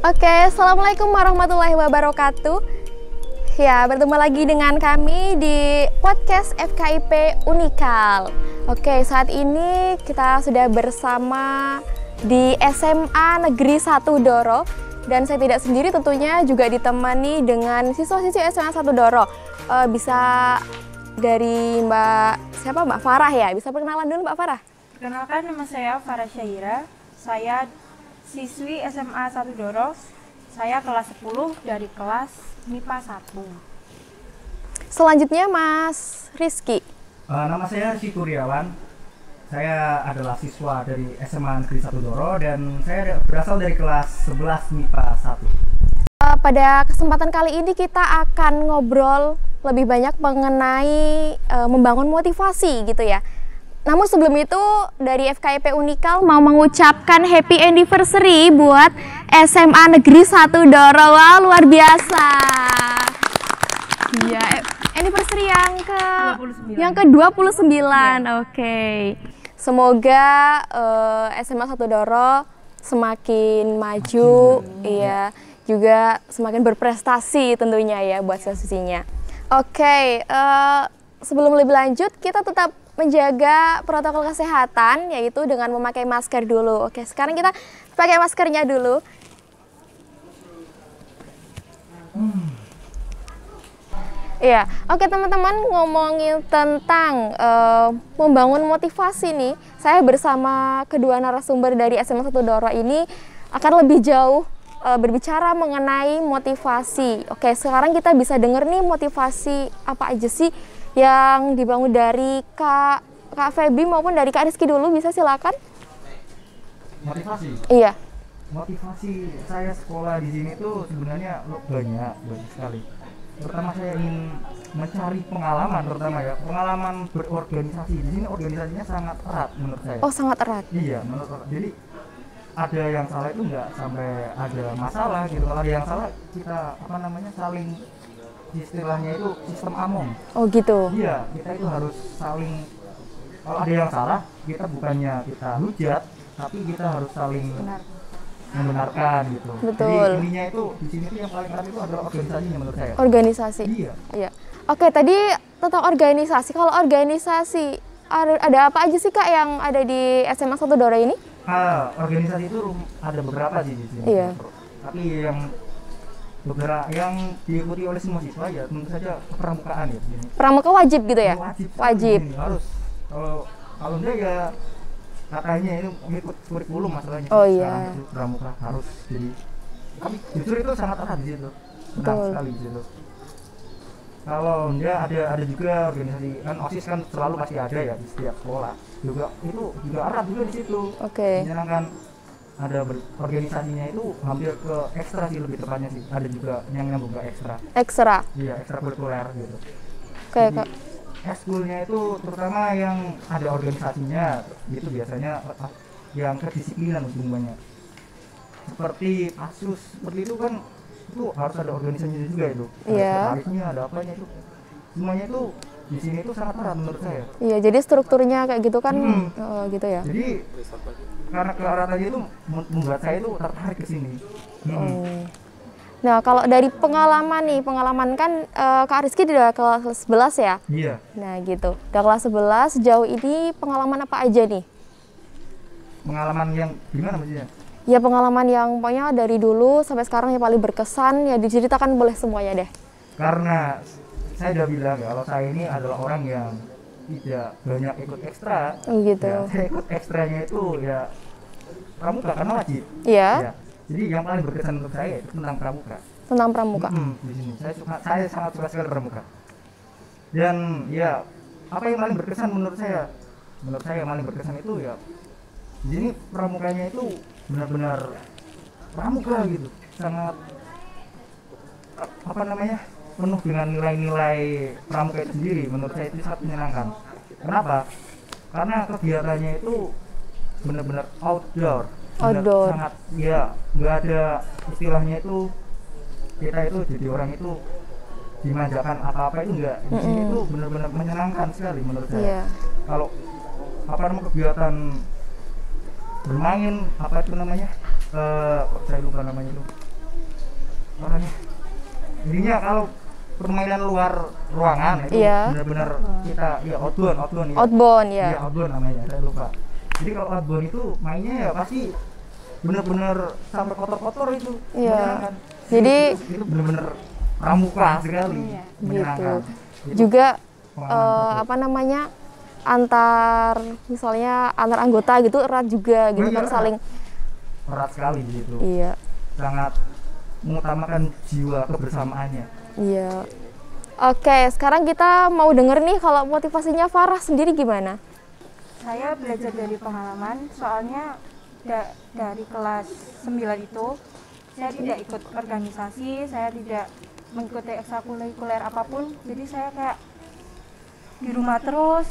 Oke, Assalamualaikum warahmatullahi wabarakatuh. Ya, bertemu lagi dengan kami di podcast FKIP Unikal. Oke, saat ini kita sudah bersama di SMA Negeri 1 Doro. Dan saya tidak sendiri, tentunya juga ditemani dengan siswa-siswi SMA 1 Doro. Bisa dari Mbak Farah ya? Bisa perkenalan dulu Mbak Farah? Perkenalkan, nama saya Farah Syaira. Saya siswi SMA 1 Doro. Saya kelas 10 dari kelas MIPA 1. Selanjutnya Mas Rizky. Nama saya Rizky Kuryawan. Saya adalah siswa dari SMA Negeri 1 Doro dan saya berasal dari kelas 11 MIPA 1. Pada kesempatan kali ini kita akan ngobrol lebih banyak mengenai membangun motivasi gitu ya. Namun sebelum itu dari FKIP Unikal mau mengucapkan happy anniversary buat SMA Negeri 1 Doro. Wow, luar biasa. Iya, anniversary yang ke-29. Oke. Semoga SMA 1 Doro semakin maju, iya, juga semakin berprestasi tentunya ya buat siswa-siswinya. Oke, sebelum lebih lanjut kita tetap menjaga protokol kesehatan, yaitu dengan memakai masker dulu. Oke, sekarang kita pakai maskernya dulu. Iya, oke teman-teman, ngomongin tentang membangun motivasi nih, saya bersama kedua narasumber dari SMA 1 Doro ini akan lebih jauh berbicara mengenai motivasi. Oke, sekarang kita bisa denger nih motivasi apa aja sih yang dibangun dari Kak Feby maupun dari Kak Rizky dulu, bisa silakan. Motivasi? Iya. Motivasi saya sekolah di sini tuh sebenarnya banyak sekali. Pertama saya ingin mencari pengalaman, terutama ya pengalaman berorganisasi. Di sini organisasinya sangat erat menurut saya. Oh, sangat erat. Iya, menurut saya. Jadi ada yang salah itu nggak sampai ada masalah gitu. Kalau ada yang salah kita saling, istilahnya itu sistem among. Oh gitu. Iya, kita itu harus saling, kalau ada yang salah kita bukannya kita hujat, tapi kita harus saling membenarkan gitu. Betul. Jadi intinya itu di sini tuh yang paling erat itu adalah organisasinya menurut saya. Organisasi. Iya. Oke, tadi tentang organisasi. Kalau organisasi ada apa aja sih Kak yang ada di SMA 1 Doro ini? Organisasi itu ada beberapa sih di sini. Iya. Tapi beberapa yang diikuti oleh semua siswa ya tentu saja kepramukaan ya. Pramuka wajib gitu ya? Wajib. Harus. Kalau enggak ya katanya itu mengikut kurikulum masalahnya. Oh iya. Sekarang itu pramuka harus. Jadi tapi justru itu sangat erat di situ. Benar sekali di situ. Kalau enggak ada juga organisasi kan OSIS kan selalu pasti ada ya di setiap sekolah. Itu juga erat juga di situ. Oke. Menyenangkan. Ada organisasinya itu hampir ke ekstra sih, lebih tepatnya sih. Ada juga yang nyambung ke ekstra. Ekstra. Iya, ekstrakurikuler gitu. Oke, Kak. Ekskulnya itu terutama yang ada organisasinya itu biasanya yang kedisiplinan hubungannya. Seperti ASUS, seperti itu kan itu harus ada organisasinya juga itu. Iya. Ada ada apanya itu. Semuanya itu di sini itu sangat erat menurut saya. Iya, jadi strukturnya kayak gitu kan, gitu ya. Jadi karena keeratannya itu membuat saya itu tertarik ke sini. Nah, kalau dari pengalaman kan Kak Rizky udah kelas 11 ya? Iya. Nah, gitu. Udah kelas 11, sejauh ini pengalaman apa aja nih? Pengalaman yang gimana maksudnya? Ya, pengalaman yang pokoknya dari dulu sampai sekarang yang paling berkesan, ya diceritakan boleh semuanya deh. Karena saya udah bilang ya, kalau saya ini adalah orang yang tidak banyak ikut ekstra. Gitu. Ya, saya ikut ekstranya itu ya pramuka karena wajib. Iya. Ya. Jadi yang paling berkesan untuk saya itu tentang pramuka. Tentang pramuka. Di sini saya sangat suka sekali pramuka. Dan ya apa yang paling berkesan menurut saya? Menurut saya yang paling berkesan itu ya di sini pramukanya itu benar-benar pramuka gitu. Sangat penuh dengan nilai-nilai pramuka itu sendiri. Menurut saya itu sangat menyenangkan. Kenapa? Karena kegiatannya itu benar-benar outdoor. Sangat ya, nggak ada istilahnya itu kita itu jadi orang itu dimanjakan apa-apa itu enggak. Di sini itu benar-benar menyenangkan sekali menurut saya. Kalau kegiatan bermain apa itu namanya, saya lupa namanya itu, orangnya. Jadinya kalau permainan luar ruangan itu benar-benar kita ya outbound ya. Outbound ya. Iya, outbound namanya, saya lupa. Jadi kalau outbound itu mainnya ya pasti benar-benar sampai kotor-kotor itu. Iya. Kan? Jadi itu benar-benar pramuka sekali. Gitu. Juga apa namanya? Misalnya antar anggota gitu erat juga gitu kan, saling erat sekali gitu. Iya. Sangat mengutamakan jiwa kebersamaannya. Iya. Oke, sekarang kita mau denger nih kalau motivasinya Farah sendiri gimana? Saya belajar dari pengalaman, soalnya dari kelas 9 itu saya tidak ikut organisasi, saya tidak mengikuti ekstrakurikuler apapun, jadi saya kayak di rumah terus,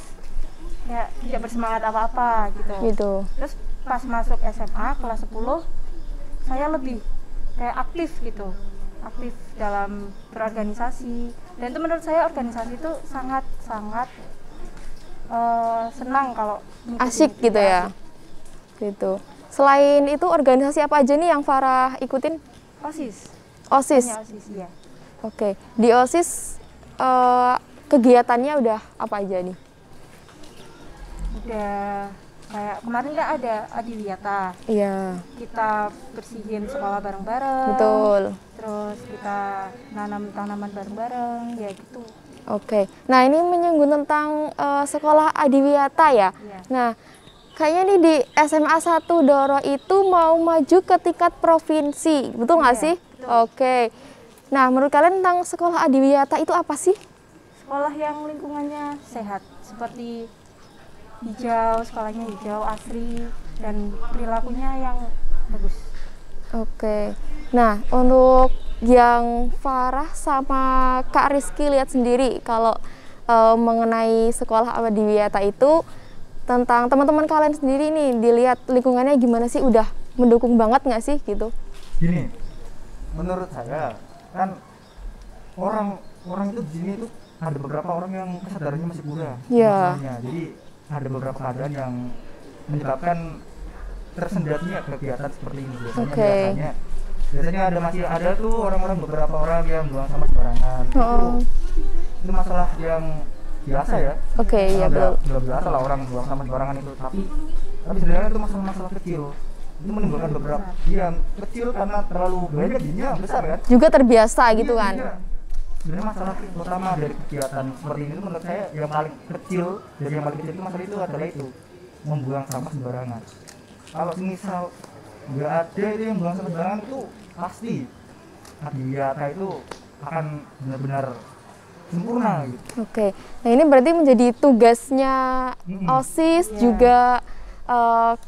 ya tidak bersemangat apa-apa gitu. Terus pas masuk SMA kelas 10, saya lebih kayak aktif gitu, aktif dalam berorganisasi, dan itu menurut saya organisasi itu sangat senang kalau asik gitu ya. Gitu. Selain itu organisasi apa aja nih yang Farah ikutin? OSIS. OSIS. OSIS ya. Oke. Di OSIS kegiatannya udah apa aja nih? Udah kayak kemarin kan ada Adiwiyata. Iya. Kita bersihin sekolah bareng-bareng. Betul. Terus kita nanam tanaman bareng-bareng, ya gitu. Oke. Nah, ini menyinggung tentang sekolah Adiwiyata ya. Iya. Nah, kayaknya nih di SMA 1 Doro itu mau maju ke tingkat provinsi. Betul nggak sih? Betul. Oke. Nah, menurut kalian tentang sekolah Adiwiyata itu apa sih? Sekolah yang lingkungannya sehat, seperti hijau, sekolahnya hijau, asri, dan perilakunya yang bagus. Oke. Nah, untuk yang Farah sama Kak Rizky lihat sendiri kalau mengenai sekolah Adiwiyata itu, tentang teman-teman kalian sendiri nih, dilihat lingkungannya gimana sih? Udah mendukung banget nggak sih gitu? Gini, menurut saya kan orang itu di sini tuh ada beberapa orang yang kesadarannya masih kurang. Iya. Jadi ada beberapa keadaan yang menyebabkan tersendatnya kegiatan seperti ini. Biasanya masih ada tuh beberapa orang yang buang sampah sembarangan. Itu masalah yang biasa ya. Oke, iya betul. Belum biasa lah orang buang sampah sembarangan itu, tapi sebenarnya itu masalah kecil. Itu menimbulkan beberapa yang kecil karena terlalu banyak, jadinya besar kan. Juga terbiasa gitu kan. Iya. Sebenarnya masalah utama dari kegiatan seperti ini menurut saya yang paling kecil itu masalah itu adalah itu membuang sampah sembarangan. Kalau misal nggak ada itu yang buang sampah sembarangan, itu pasti Adiwiyata itu akan benar-benar sempurna gitu. Oke. Nah, ini berarti menjadi tugasnya OSIS juga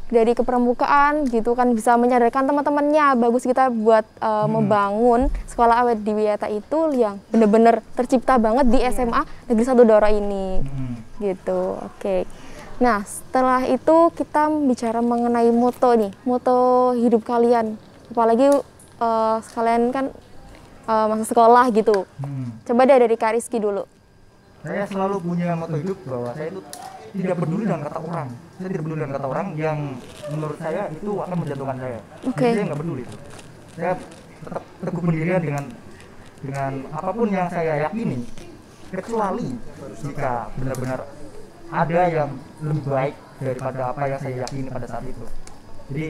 dari kepramukaan gitu kan, bisa menyadarkan teman-temannya. Bagus kita buat membangun sekolah Adiwiyata itu yang benar-benar tercipta banget di SMA Negeri 1 Doro ini. Gitu. Oke. Nah, setelah itu kita bicara mengenai moto nih, moto hidup kalian. Apalagi sekalian kan masa sekolah gitu. Coba deh dari Kak Rizky dulu. Saya selalu punya moto hidup bahwa saya itu tidak peduli dengan kata orang. Saya tidak peduli dengan kata orang yang menurut saya itu akan menjatuhkan saya. Oke. Saya nggak peduli itu. Saya tetap teguh pendirian dengan apapun yang saya yakini, kecuali jika benar-benar ada yang lebih baik daripada apa yang saya yakini pada saat itu. Jadi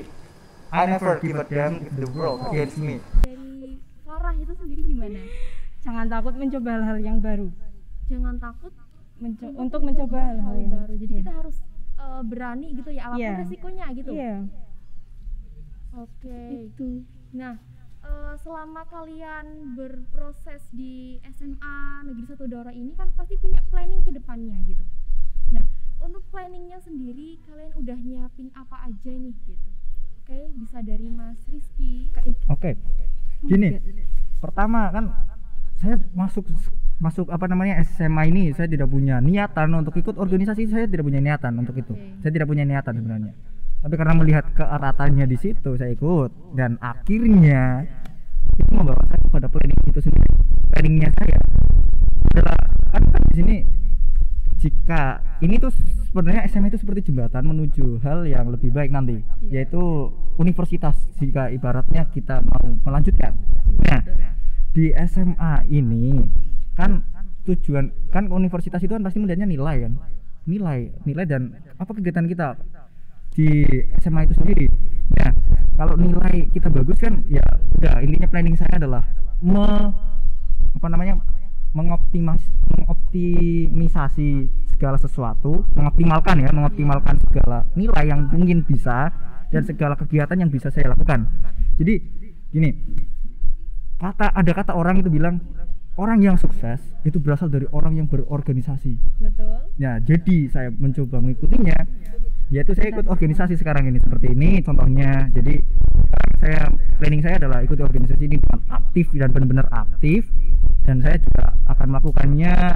I never give a damn if the world against me. Dari Farah itu sendiri gimana? Jangan takut mencoba hal-hal yang baru. Jangan takut Untuk mencoba hal-hal yang baru. Jadi kita harus berani gitu ya, apapun resikonya gitu. Iya. Oke. Itu. Nah, selama kalian berproses di SMA Negeri 1 Doro ini kan pasti punya planning ke depannya gitu. Nah, untuk planningnya sendiri kalian udah nyiapin apa aja nih gitu? Oke, bisa dari Mas Rizky. Oke. Gini, pertama kan saya masuk SMA ini, saya tidak punya niatan untuk ikut organisasi, saya tidak punya niatan untuk itu. Saya tidak punya niatan sebenarnya. Tapi karena melihat keeratannya di situ, saya ikut, dan akhirnya itu membawa saya pada planning itu sendiri. Planningnya saya adalah kan di sini, jika ini tuh sebenarnya SMA itu seperti jembatan menuju hal yang lebih baik nanti, yaitu universitas jika ibaratnya kita mau melanjutkan. Nah, di SMA ini kan tujuan kan universitas itu kan pasti melihatnya nilai kan, nilai dan apa kegiatan kita di SMA itu sendiri. Nah kalau nilai kita bagus kan ya udah, intinya planning saya adalah mengoptimisasi segala sesuatu, mengoptimalkan segala nilai yang mungkin bisa dan segala kegiatan yang bisa saya lakukan. Jadi gini, ada kata orang itu bilang orang yang sukses itu berasal dari orang yang berorganisasi. Betul. Ya, jadi saya mencoba mengikutinya, yaitu saya ikut organisasi sekarang ini seperti ini contohnya. Jadi planning saya adalah ikuti organisasi ini dengan aktif dan benar-benar aktif, dan saya juga akan melakukannya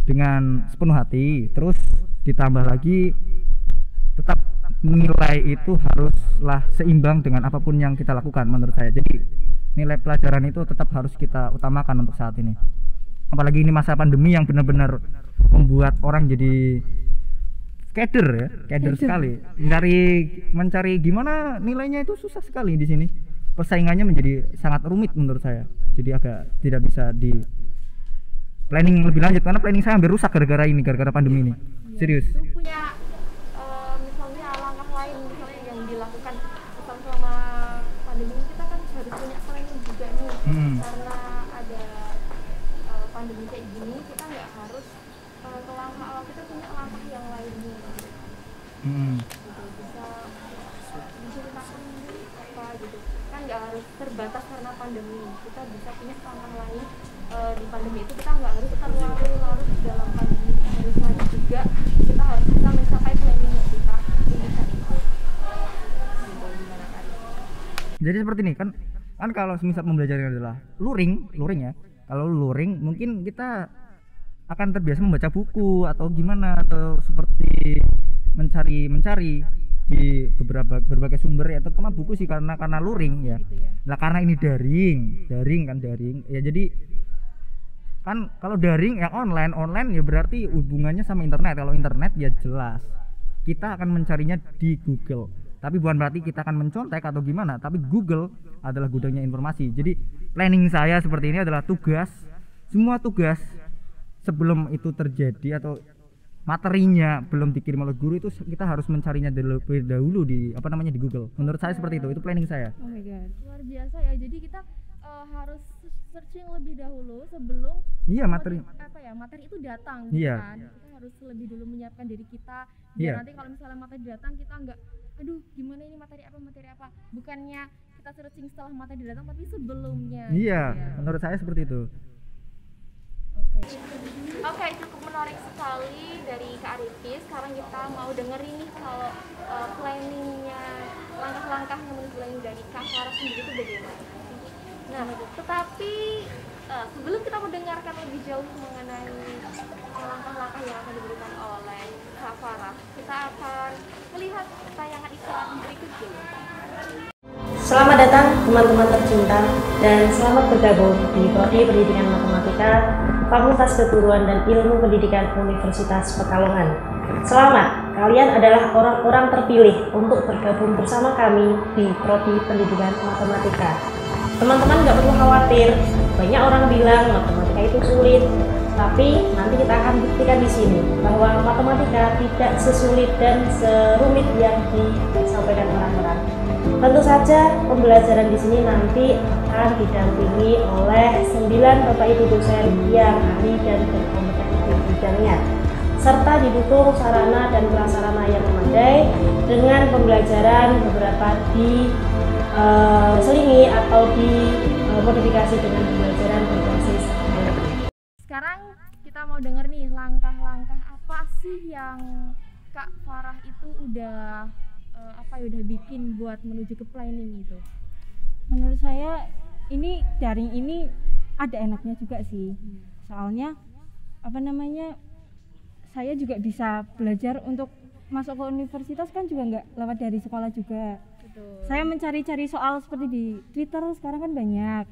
dengan sepenuh hati. Terus ditambah lagi tetap nilai itu haruslah seimbang dengan apapun yang kita lakukan menurut saya. Jadi nilai pelajaran itu tetap harus kita utamakan untuk saat ini, apalagi ini masa pandemi yang benar-benar membuat orang jadi keder sekali, mencari gimana nilainya itu susah sekali di sini, persaingannya menjadi sangat rumit menurut saya. Jadi agak tidak bisa di planning lebih lanjut karena planning saya hampir rusak gara-gara pandemi ini. Serius. Itu punya misalnya langkah lain misalnya yang dilakukan selama pandemi ini, kita kan harus punya planning juga nih. Karena ada pandemi kayak gini, kita nggak harus ke langkah awal, kita punya langkah yang lainnya. Gitu, bisa diceritakan apa gitu kan, nggak harus terbatas karena pandemi, kita bisa punya langkah lain. Di pandemi itu kita nggak harus terlarut di dalam pandemi, kita harus maju juga, kita harus bisa mencapai planning kita inginkan itu. Gimana kan? Jadi seperti ini kan kalau semisal pembelajaran adalah luring ya, kalau luring mungkin kita akan terbiasa membaca buku atau gimana, atau seperti mencari di berbagai sumber ya, terutama buku sih karena luring ya. Nah karena ini daring ya, jadi kan kalau daring yang online ya berarti hubungannya sama internet. Kalau internet ya jelas kita akan mencarinya di Google, tapi bukan berarti kita akan mencontek atau gimana, tapi Google adalah gudangnya informasi. Jadi planning saya seperti ini adalah semua tugas sebelum itu terjadi atau materinya belum dikirim oleh guru itu kita harus mencarinya terlebih dahulu di di Google. Menurut saya seperti itu planning saya. Oh my god, luar biasa ya. Jadi kita harus searching lebih dahulu sebelum materi itu datang gitu kan. Kita harus lebih dulu menyiapkan diri kita biar nanti kalau misalnya materi datang kita enggak aduh gimana ini materi apa, bukannya kita searching setelah materi datang tapi sebelumnya. Menurut saya seperti itu. Oke, cukup menarik sekali dari Kak Arifi. Sekarang kita mau dengerin nih kalau planningnya, langkah-langkah yang menuju planning dari Kak Farah sendiri itu bagaimana. Nah, tetapi sebelum kita mendengarkan lebih jauh mengenai langkah-langkah yang akan diberikan oleh Kak Farah, kita akan melihat tayangan iklan berikut dulu. Selamat datang teman-teman tercinta dan selamat bergabung di Prodi Pendidikan Matematika Fakultas Keguruan dan Ilmu Pendidikan Universitas Pekalongan. Selamat, kalian adalah orang-orang terpilih untuk bergabung bersama kami di Prodi Pendidikan Matematika. Teman-teman gak perlu khawatir, banyak orang bilang matematika itu sulit, tapi nanti kita akan buktikan di sini bahwa matematika tidak sesulit dan serumit yang disampaikan orang-orang. Tentu saja pembelajaran di sini nanti akan didampingi oleh 9 Bapak Ibu dosen yang ahli dan berkompeten di bidangnya, serta didukung sarana dan prasarana yang memadai dengan pembelajaran beberapa diselingi atau dimodifikasi dengan pembelajaran berbasis teori. Sekarang kita mau denger nih langkah-langkah apa sih yang Kak Farah itu udah udah bikin buat menuju ke planning itu. Menurut saya ini daring ini ada enaknya juga sih. Soalnya saya juga bisa belajar untuk masuk ke universitas kan juga nggak lewat dari sekolah juga. Betul. Saya mencari-cari soal seperti di Twitter sekarang kan banyak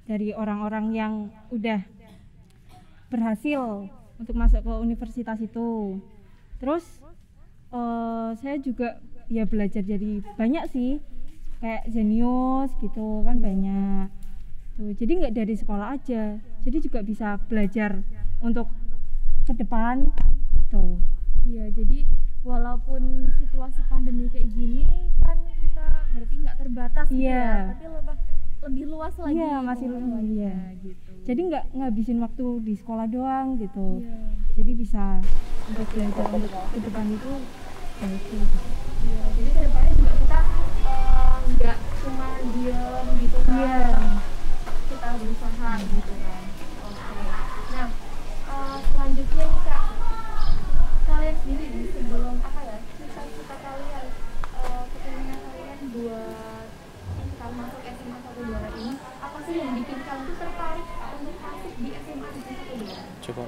dari orang-orang yang udah berhasil untuk masuk ke universitas itu. Terus saya juga ya belajar jadi banyak sih, kayak Zenius gitu kan banyak. gitu. Jadi nggak dari sekolah aja, jadi juga bisa belajar untuk ke depan tuh. Iya, jadi walaupun situasi pandemi kayak gini kan kita berarti nggak terbatas gitu ya, tapi lebih luas lagi. Iya, masih luas gitu. Jadi nggak ngabisin waktu di sekolah doang gitu. Jadi bisa untuk belajar untuk ke depan itu gitu. Iya, jadi kedepannya juga kita nggak cuma diam gitu kan. Kita berusaha gitu kan. Oke. Nah, selanjutnya nih Kak, kalian sendiri sebelum cita-cita kalian, keinginan kalian buat kalau masuk SMA 1 Dora ini, apa sih yang bikin kalian tuh tertarik untuk masuk di SMA Negeri 1 Dora? Coba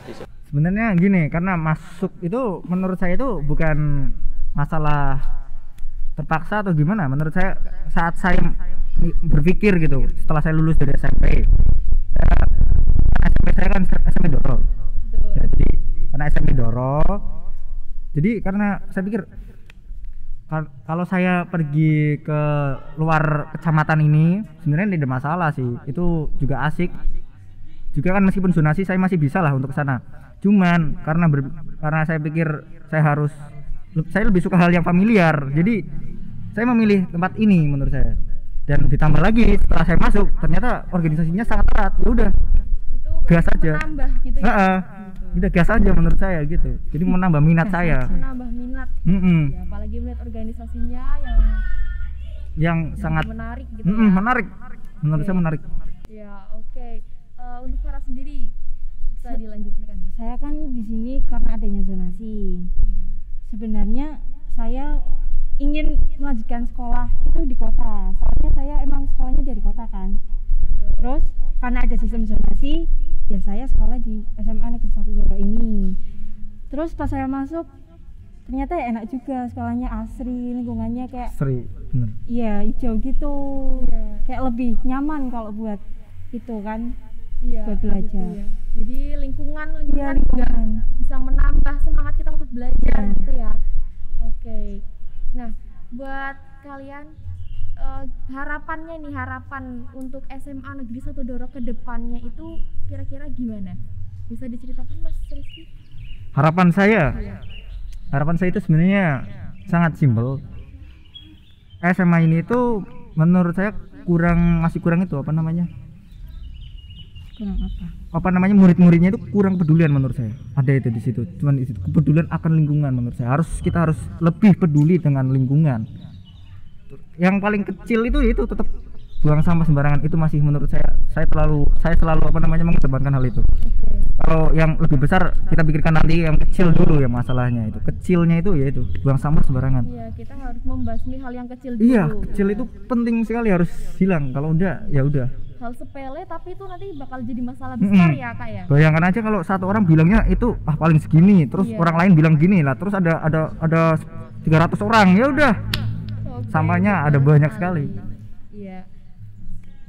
bisa. Sebenarnya gini, karena masuk itu menurut saya itu bukan masalah terpaksa atau gimana. Menurut saya saat saya berpikir gitu, setelah saya lulus dari SMP, saya kan SMP Doro. Jadi karena SMP Doro, jadi karena saya pikir kalau saya pergi ke luar kecamatan ini sebenarnya tidak masalah sih, itu juga asik juga kan, meskipun zonasi saya masih bisa lah untuk ke sana. Cuman karena saya pikir saya lebih suka hal yang familiar, jadi saya memilih tempat ini menurut saya. Dan ditambah lagi setelah saya masuk ternyata organisasinya sangat erat, ya udah gas aja, gitu ya? Udah gas aja menurut saya gitu. Jadi menambah minat saya. Menambah minat. Ya, apalagi melihat organisasinya yang sangat menarik gitu. Menarik. Menurut saya menarik. Ya, oke. Untuk Farah sendiri bisa dilanjutkan nih. Saya kan di sini karena adanya zonasi. Sebenarnya saya ingin melanjutkan sekolah itu di kota. Soalnya saya emang sekolahnya dari kota kan. Terus karena ada sistem zonasi, ya saya sekolah di SMA Negeri 1 Doro ini. Terus pas saya masuk ternyata ya enak juga, sekolahnya asri, lingkungannya kayak asri, bener. Iya, hijau gitu. Kayak lebih nyaman kalau buat itu kan. Buat belajar. Gitu ya. Jadi lingkungan juga bisa menambah semangat kita untuk belajar gitu ya. Oke. Nah, buat kalian harapan untuk SMA Negeri 1 Doro ke depannya itu kira-kira gimana? Bisa diceritakan Mas Rizky? Harapan saya itu sebenarnya sangat simpel. SMA ini itu menurut saya masih kurang itu murid-muridnya itu kurang pedulian menurut saya. Ada itu di situ. Cuman itu kepedulian akan lingkungan menurut saya. Kita harus lebih peduli dengan lingkungan. Yang paling kecil itu tetap buang sampah sembarangan, itu masih menurut saya selalu mengedepankan hal itu. Kalau yang lebih besar kita pikirkan nanti, yang kecil dulu ya masalahnya itu. Kecilnya itu ya itu buang sampah sembarangan. Iya, kita harus membasmi hal yang kecil dulu. Iya, kecil itu penting sekali, harus hilang. Kalau enggak ya udah. Hal sepele tapi itu nanti bakal jadi masalah besar ya Kak ya. Bayangkan aja kalau satu orang bilangnya itu paling segini, terus orang lain bilang gini lah, terus ada 300 orang, ya udah. Sampahnya ada banyak sekali. Iya.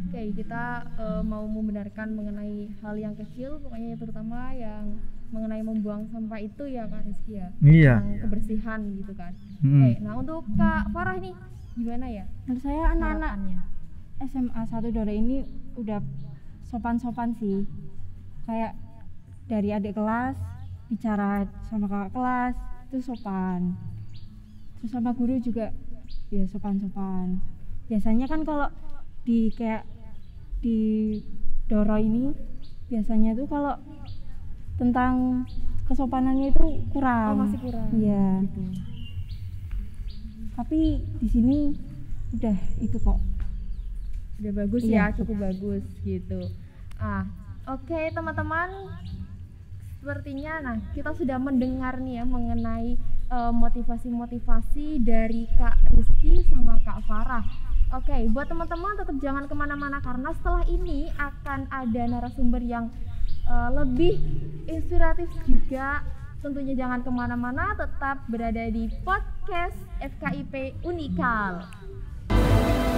Oke, kita mau membenarkan mengenai hal yang kecil, pokoknya terutama yang mengenai membuang sampah itu ya Kak Rizky ya. Iya. Yang kebersihan gitu kan. Oke, nah untuk Kak Farah nih gimana ya? Menurut saya anak-anak SMA 1 Doro ini udah sopan-sopan sih. Kayak dari adik kelas bicara sama kakak kelas itu sopan. Terus sama guru juga ya sopan-sopan. Biasanya kan kalau di Doro ini biasanya tuh kalau tentang kesopanannya itu kurang. Masih kurang. Iya. Gitu. Tapi di sini udah itu kok. Udah bagus ya, cukup bagus gitu. Oke, teman-teman, sepertinya kita sudah mendengar nih ya mengenai motivasi-motivasi dari Kak Rizky sama Kak Farah. Oke, buat teman-teman tetap jangan kemana-mana karena setelah ini akan ada narasumber yang lebih inspiratif juga. Tentunya jangan kemana-mana, tetap berada di podcast FKIP Unikal.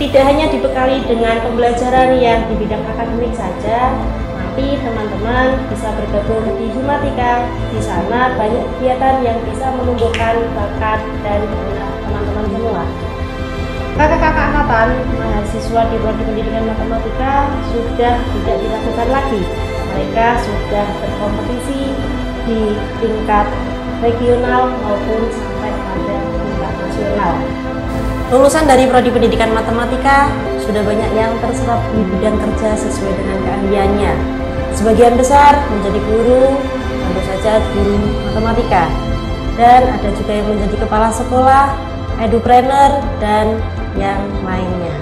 Tidak hanya dibekali dengan pembelajaran yang di bidang akademik saja, nanti teman-teman bisa bergabung di Humatika. Di sana banyak kegiatan yang bisa menumbuhkan bakat dan minat teman-teman semua. Kakak-kakak angkatan mahasiswa di Prodi Pendidikan Matematika sudah tidak dilakukan lagi. Mereka sudah berkompetisi di tingkat regional maupun sampai pada tingkat nasional. Lulusan dari Prodi Pendidikan Matematika sudah banyak yang terserap di bidang kerja sesuai dengan keahliannya. Sebagian besar menjadi guru, tentu saja guru matematika, dan ada juga yang menjadi kepala sekolah, edupreneur, dan yang lainnya.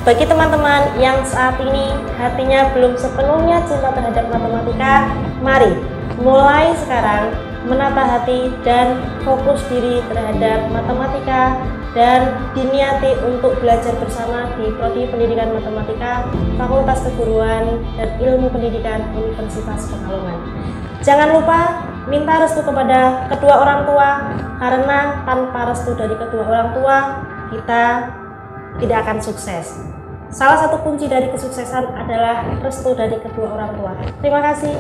Bagi teman-teman yang saat ini hatinya belum sepenuhnya cinta terhadap matematika, mari mulai sekarang menata hati dan fokus diri terhadap matematika dan diniati untuk belajar bersama di Prodi Pendidikan Matematika, Fakultas Keguruan dan Ilmu Pendidikan Universitas Pekalongan. Jangan lupa minta restu kepada kedua orang tua, karena tanpa restu dari kedua orang tua, kita tidak akan sukses. Salah satu kunci dari kesuksesan adalah restu dari kedua orang tua. Terima kasih.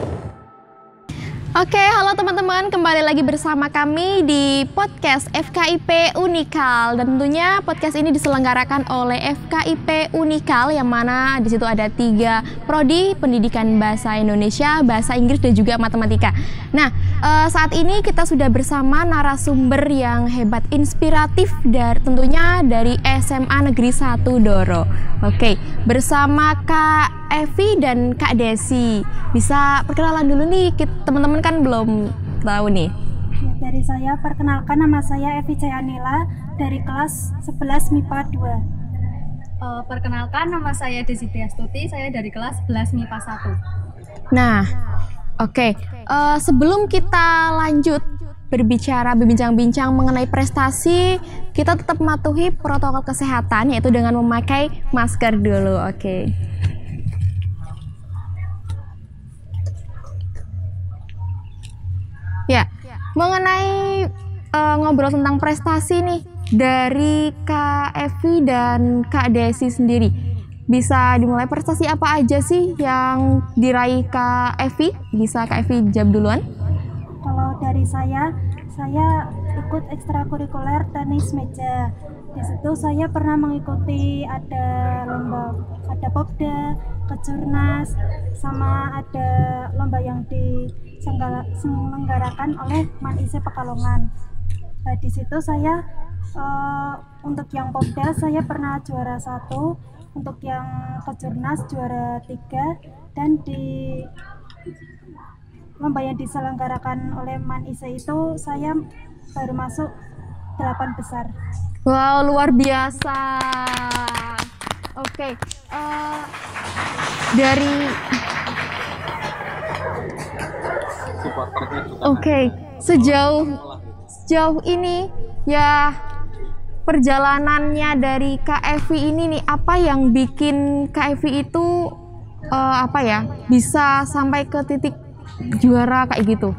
Oke, halo teman-teman, kembali lagi bersama kami di podcast FKIP Unikal, dan tentunya podcast ini diselenggarakan oleh FKIP Unikal, yang mana di situ ada 3 prodi pendidikan bahasa Indonesia, bahasa Inggris, dan juga matematika. Nah, saat ini kita sudah bersama narasumber yang hebat, inspiratif, tentunya dari SMA Negeri 1 Doro. Oke, bersama Kak Evi dan Kak Desi. Bisa perkenalan dulu nih, teman-teman kan belum tahu nih. Ya, dari saya, perkenalkan, nama saya Evi Cayanila dari kelas 11 MIPA 2. Perkenalkan, nama saya Desi Tiastuti, saya dari kelas 11 MIPA 1. Nah, oke. Sebelum kita lanjut berbincang-bincang mengenai prestasi, kita tetap mematuhi protokol kesehatan, yaitu dengan memakai masker dulu. Oke. Ya, mengenai ngobrol tentang prestasi nih, dari Kak Evi dan Kak Desi sendiri, bisa dimulai prestasi apa aja sih yang diraih Kak Evi? Bisa Kak Evi jawab duluan? Kalau dari saya ikut ekstrakurikuler tenis meja. Di situ saya pernah mengikuti ada lomba, ada popda, kejurnas, sama ada lomba yang diselenggarakan oleh MAN-ISE Pekalongan. Nah, di situ saya untuk yang popda saya pernah juara 1, untuk yang kejurnas juara 3, dan di lomba yang diselenggarakan oleh MAN-ISE itu saya baru masuk 8 besar. Wow, luar biasa. Oke, sejauh ini ya perjalanannya dari Kak Evi ini nih, apa yang bikin Kak Evi itu bisa sampai ke titik juara kayak gitu?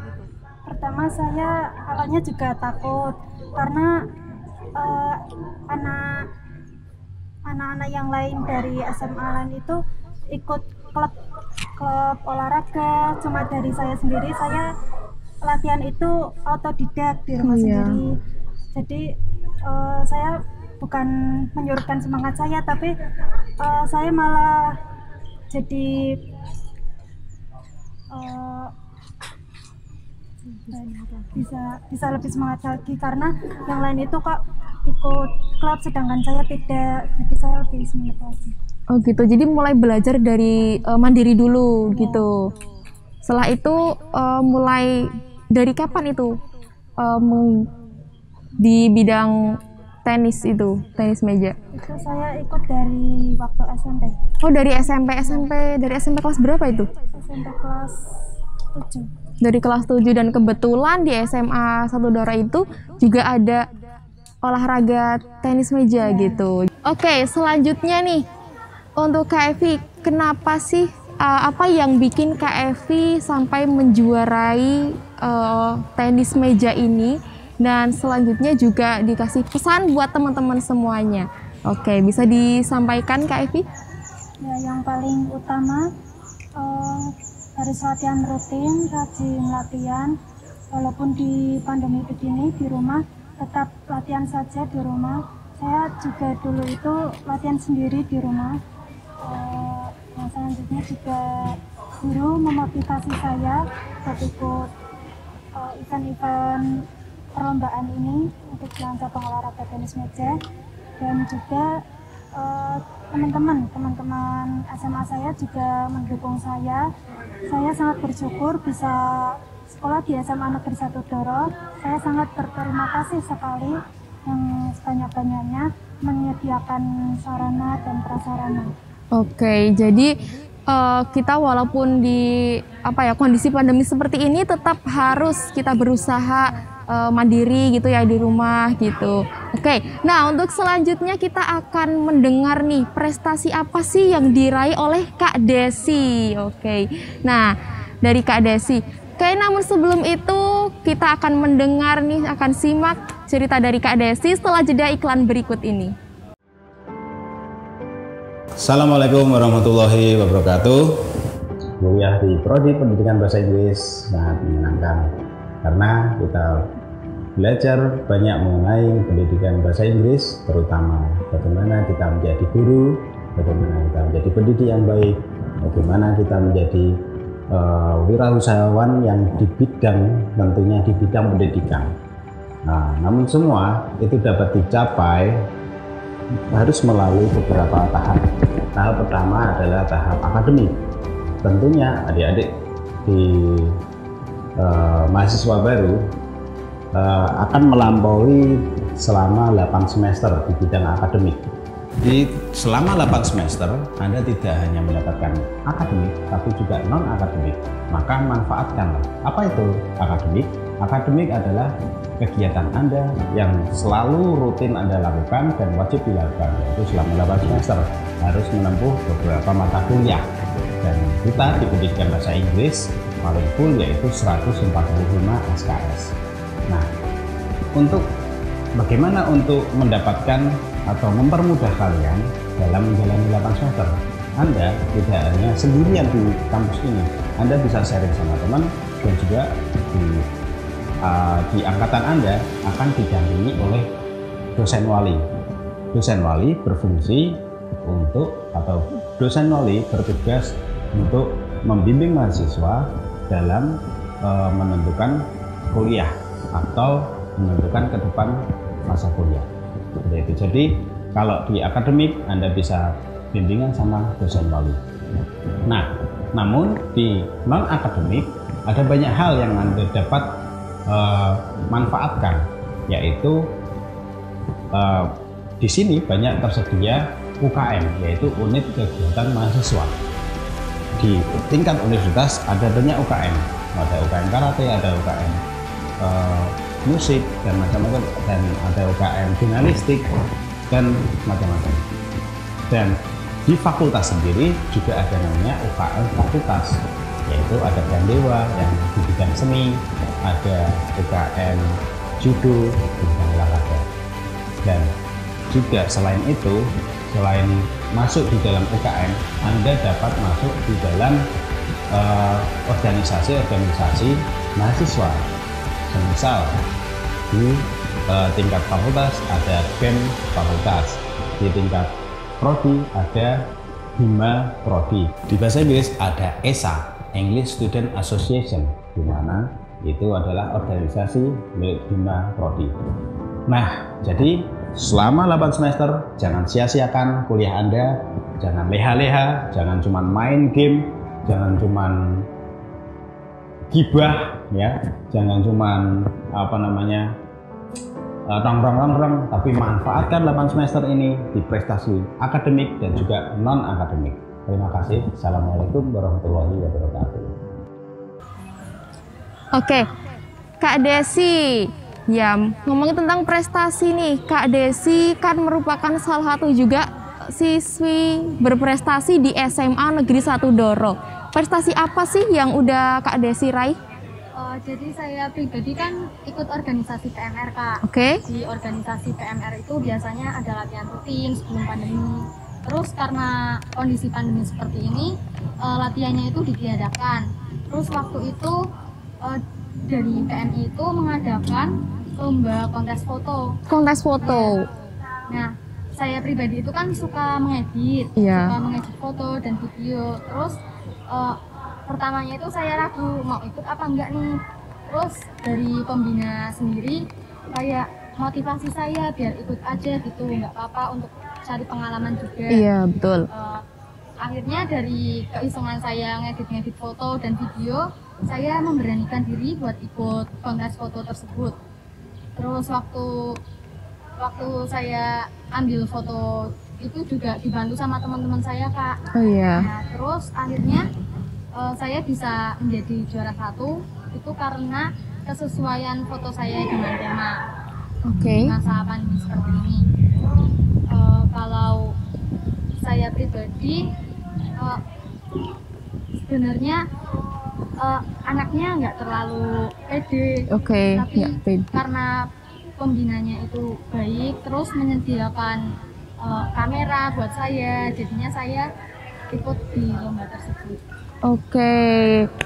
Pertama, saya awalnya juga takut karena anak-anak yang lain dari SMA lain itu ikut klub olahraga. Cuma dari saya sendiri, saya latihan itu otodidak di rumah sendiri. Jadi saya bukan menyurutkan semangat saya, tapi saya malah jadi bisa lebih semangat lagi, karena yang lain itu kok ikut klub sedangkan saya tidak, jadi saya lebih semangat lagi. Oh gitu, jadi mulai belajar dari mandiri dulu gitu. Setelah itu mulai dari kapan itu di bidang tenis meja? Itu saya ikut dari waktu SMP. Oh, dari SMP kelas berapa itu? SMP kelas 7. Dari kelas 7, dan kebetulan di SMA 1 Doro itu juga ada olahraga tenis meja gitu. Oke, selanjutnya nih untuk Kak Evi, kenapa sih apa yang bikin Kak Evi sampai menjuarai tenis meja ini, dan selanjutnya juga dikasih pesan buat teman-teman semuanya. Oke, bisa disampaikan Kak Evi? Ya, yang paling utama harus latihan rutin, rajin latihan. Walaupun di pandemi begini, di rumah tetap latihan saja di rumah Saya juga dulu itu latihan sendiri di rumah. Yang selanjutnya juga guru memotivasi saya untuk ikut event-event perlombaan ini untuk jalan cabang olahraga tenis meja, dan juga teman-teman SMA saya juga mendukung saya. Saya sangat bersyukur bisa sekolah di SMA Negeri 1 Doro. Saya sangat berterima kasih sekali yang sebanyak-banyaknya menyediakan sarana dan prasarana. Oke, jadi kita walaupun di kondisi pandemi seperti ini tetap harus kita berusaha mandiri gitu ya di rumah gitu. Oke, nah untuk selanjutnya kita akan mendengar nih prestasi apa sih yang diraih oleh Kak Desi. Oke, nah dari Kak Desi. Oke, namun sebelum itu kita akan mendengar nih, akan simak cerita dari Kak Desi setelah jeda iklan berikut ini. Assalamualaikum warahmatullahi wabarakatuh. Kuliah di Prodi Pendidikan Bahasa Inggris sangat menyenangkan karena kita belajar banyak mengenai pendidikan bahasa Inggris, terutama bagaimana kita menjadi guru, bagaimana kita menjadi pendidik yang baik, bagaimana kita menjadi wirausahawan yang di bidang, tentunya di bidang pendidikan. Nah, namun semua itu dapat dicapai harus melalui beberapa tahap. Tahap pertama adalah tahap akademik. Tentunya adik-adik di mahasiswa baru akan melampaui selama 8 semester di bidang akademik. Selama 8 semester, Anda tidak hanya mendapatkan akademik, tapi juga non-akademik. Maka manfaatkanlah. Apa itu akademik? Akademik adalah kegiatan Anda yang selalu rutin Anda lakukan dan wajib dilakukan, yaitu selama 8 semester harus menempuh beberapa mata kuliah. Dan kita di pendidikan bahasa Inggris paling full yaitu 145 SKS. Nah, bagaimana untuk mendapatkan atau mempermudah kalian dalam menjalani 8 semester? Anda tidak hanya sendirian di kampus ini, Anda bisa sharing sama teman, dan juga di angkatan Anda akan didampingi oleh dosen wali. Dosen wali berfungsi dosen wali bertugas untuk membimbing mahasiswa dalam menentukan kuliah atau menentukan ke depan masa kuliah. Jadi kalau di akademik Anda bisa bimbingan sama dosen wali. Nah, namun di non akademik ada banyak hal yang Anda dapat manfaatkan, yaitu di sini banyak tersedia UKM, yaitu unit kegiatan mahasiswa. Di tingkat universitas ada banyak UKM, ada UKM karate, ada UKM musik dan macam-macam, dan ada UKM jurnalistik dan macam-macam. Dan di fakultas sendiri juga ada namanya UKM fakultas, yaitu ada Gandewa yang di bidang seni, ada UKM judo di bidang olahraga. Dan juga selain itu, selain masuk di dalam UKM, Anda dapat masuk di dalam organisasi-organisasi mahasiswa. Semisal di tingkat fakultas ada BEM fakultas, di tingkat prodi ada Hima Prodi. Di bahasa Inggris ada ESA, English Student Association, di mana itu adalah organisasi milik Hima Prodi. Nah, jadi selama 8 semester jangan sia-siakan kuliah Anda, jangan leha-leha, jangan cuma main game, jangan cuma gibah ya, jangan cuma nongkrong-nongkrong, tapi manfaatkan 8 semester ini di prestasi akademik dan juga non akademik. Terima kasih. Assalamualaikum warahmatullahi wabarakatuh. Oke, Kak Desi, ya ngomongin tentang prestasi nih, Kak Desi kan merupakan salah satu juga siswi berprestasi di SMA Negeri 1 Doro. Prestasi apa sih yang udah Kak Desi raih? Jadi saya pribadi kan ikut organisasi PMR, Kak. Oke. Di organisasi PMR itu biasanya ada latihan rutin sebelum pandemi. Terus karena kondisi pandemi seperti ini, latihannya itu ditiadakan. Terus waktu itu dari PMI itu mengadakan lomba kontes foto. Kontes foto. Nah, saya pribadi itu kan suka mengedit, suka mengedit foto dan video. Terus pertamanya itu saya ragu mau ikut apa enggak nih. Terus dari pembina sendiri kayak motivasi saya biar ikut aja gitu, nggak apa-apa untuk cari pengalaman juga. Iya, betul. Akhirnya dari keisengan saya ngedit foto dan video, saya memberanikan diri buat ikut kontes foto tersebut. Terus waktu saya ambil foto itu juga dibantu sama teman-teman saya, Kak. Oh iya. Nah, terus akhirnya saya bisa menjadi juara 1 itu karena kesesuaian foto saya dengan tema. Masa pandemi seperti ini. Kalau saya pribadi sebenarnya anaknya nggak terlalu pede, tapi karena pembinanya itu baik, terus menyediakan kamera buat saya, jadinya saya ikut di lomba tersebut.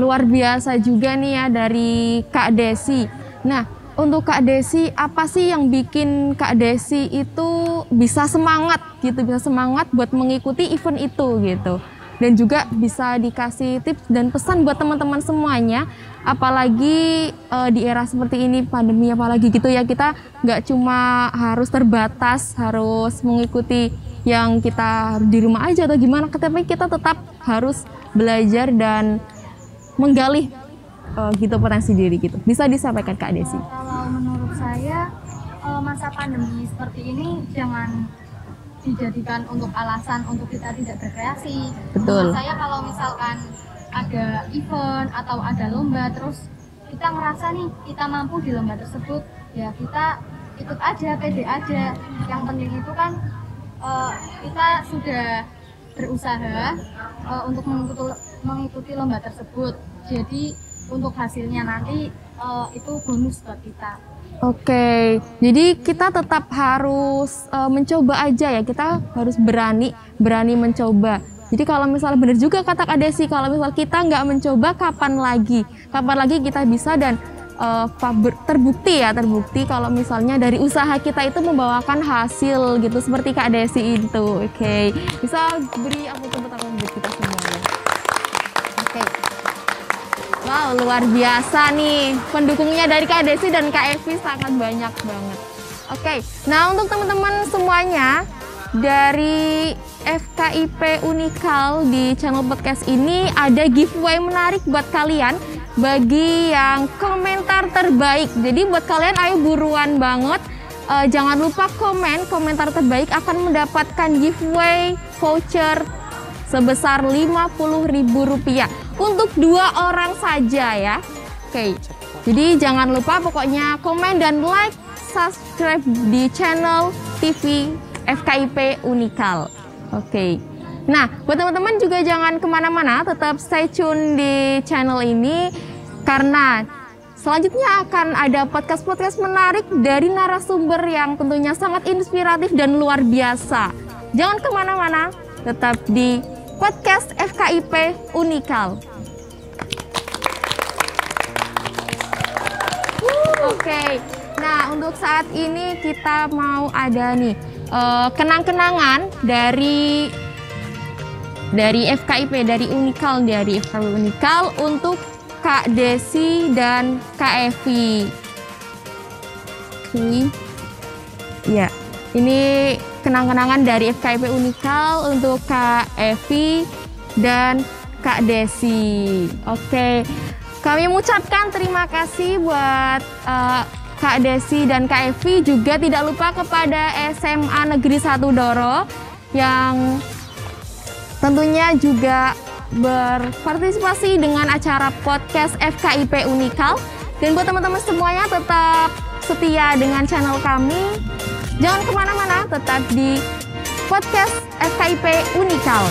Luar biasa juga nih ya dari Kak Desi. Nah, untuk Kak Desi, apa sih yang bikin Kak Desi itu bisa semangat gitu, bisa semangat buat mengikuti event itu gitu? Dan juga bisa dikasih tips dan pesan buat teman-teman semuanya, apalagi di era seperti ini, pandemi apalagi gitu ya, kita nggak cuma harus terbatas, harus mengikuti yang kita di rumah aja atau gimana, tapi kita tetap harus belajar dan menggali gitu potensi diri gitu. Bisa disampaikan Kak Desi? Kalau menurut saya masa pandemi seperti ini jangan dijadikan untuk alasan untuk kita tidak berkreasi. Betul. Menurut saya kalau misalkan ada event atau ada lomba terus kita ngerasa nih kita mampu di lomba tersebut, ya kita ikut aja, pede aja. Yang penting itu kan kita sudah berusaha untuk mengikuti lomba tersebut. Jadi untuk hasilnya nanti itu bonus buat kita. Jadi kita tetap harus mencoba aja ya, kita harus berani mencoba. Jadi kalau misalnya benar juga kata Kak Desi, kalau misal kita nggak mencoba, kapan lagi kita bisa, dan terbukti kalau misalnya dari usaha kita itu membawakan hasil gitu, seperti Kak Desi itu. Bisa beri tepuk tangan buat kita semuanya. Wow, luar biasa nih pendukungnya dari Kak Desi dan Kak Evi, sangat banyak banget. Nah untuk teman-teman semuanya dari FKIP Unikal di channel podcast ini ada giveaway menarik buat kalian bagi yang komentar terbaik. Jadi buat kalian ayo buruan banget, jangan lupa komentar terbaik akan mendapatkan giveaway voucher sebesar Rp50.000 untuk 2 orang saja ya. Jadi jangan lupa pokoknya komen dan like, subscribe di channel TV FKIP Unikal. Nah buat teman-teman juga jangan kemana-mana, tetap stay tune di channel ini karena selanjutnya akan ada podcast-podcast menarik dari narasumber yang tentunya sangat inspiratif dan luar biasa. Jangan kemana-mana, tetap di podcast FKIP Unikal. Nah untuk saat ini kita mau ada nih kenang-kenangan dari FKIP, dari Unikal, dari FKIP Unikal untuk Kak Desi dan Kak Evi. Ya, ini kenang-kenangan dari FKIP Unikal untuk Kak Evi dan Kak Desi. Kami mengucapkan terima kasih buat Kak Desi dan Kak Evi, juga tidak lupa kepada SMA Negeri 1 Doro yang tentunya juga berpartisipasi dengan acara podcast FKIP Unikal. Dan buat teman-teman semuanya tetap setia dengan channel kami. Jangan kemana-mana, tetap di podcast FKIP Unikal.